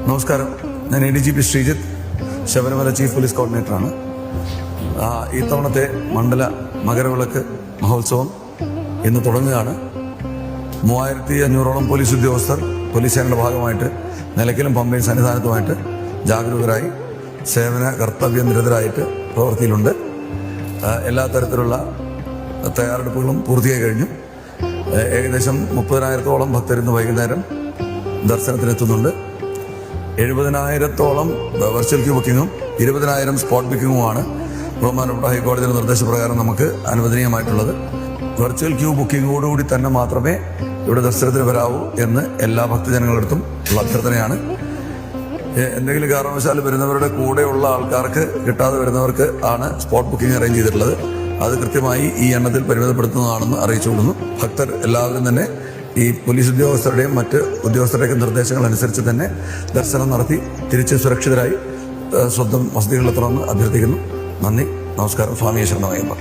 നമസ്കാരം. ഞാൻ ADGP Sreejith, Sabarimala chief police കോർഡിനേറ്ററാണ്. ഇത്തവണത്തെ മണ്ഡല മകരവിളക്ക് മഹോത്സവം ഇന്ന് തുടങ്ങുകയാണ്. 3500ഓളം പോലീസ് ഉദ്യോഗസ്ഥർ പോലീസ് സേനയുടെ ഭാഗമായിട്ട് നിലയ്ക്കലും പമ്പയും സന്നിധാനത്തുമായിട്ട് ജാഗരൂകരായി സേവന കർത്തവ്യ നിരതരായിട്ട് പ്രവൃത്തിയിലുണ്ട്. എല്ലാ തരത്തിലുള്ള തയ്യാറെടുപ്പുകളും പൂർത്തിയായി കഴിഞ്ഞു. ഏകദേശം 30,000-ഓളം ഭക്തരിന്ന് വൈകുന്നേരം ദർശനത്തിനെത്തുന്നുണ്ട്. 70,000-ഓളം വെർച്വൽ ക്യൂ ബുക്കിങ്ങും 20,000 സ്പോട്ട് ബുക്കിങ്ങുമാണ് ബഹുമാനപ്പെട്ട ഹൈക്കോടതിയുടെ നിർദ്ദേശപ്രകാരം നമുക്ക് അനുവദനീയമായിട്ടുള്ളത്. വെർച്വൽ ക്യൂ ബുക്കിങ്ങോടുകൂടി തന്നെ മാത്രമേ ഇവിടെ ദർശനത്തിന് വരാവൂ എന്ന് എല്ലാ ഭക്തജനങ്ങളടുത്തും ഉള്ള അഭ്യർത്ഥനയാണ്. എന്തെങ്കിലും കാരണവശാൽ വരുന്നവരുടെ കൂടെയുള്ള ആൾക്കാർക്ക് കിട്ടാതെ വരുന്നവർക്ക് ആണ് സ്പോട്ട് ബുക്കിംഗ് അറേഞ്ച് ചെയ്തിട്ടുള്ളത്. അത് കൃത്യമായി ഈ എണ്ണത്തിൽ പരിമിതപ്പെടുത്തുന്നതാണെന്ന് അറിയിച്ചുകൊള്ളുന്നു. ഭക്തർ എല്ലാവരും തന്നെ ഈ പോലീസ് ഉദ്യോഗസ്ഥരുടെയും മറ്റ് നിർദ്ദേശങ്ങൾ നിർദ്ദേശങ്ങളനുസരിച്ച് തന്നെ ദർശനം നടത്തി തിരിച്ച് സുരക്ഷിതരായി സ്വന്തം വസതികളിലെത്തണമെന്ന് അഭ്യർത്ഥിക്കുന്നു. നന്ദി, നമസ്കാരം. സ്വാമിയെ ശരണമയ്യപ്പ.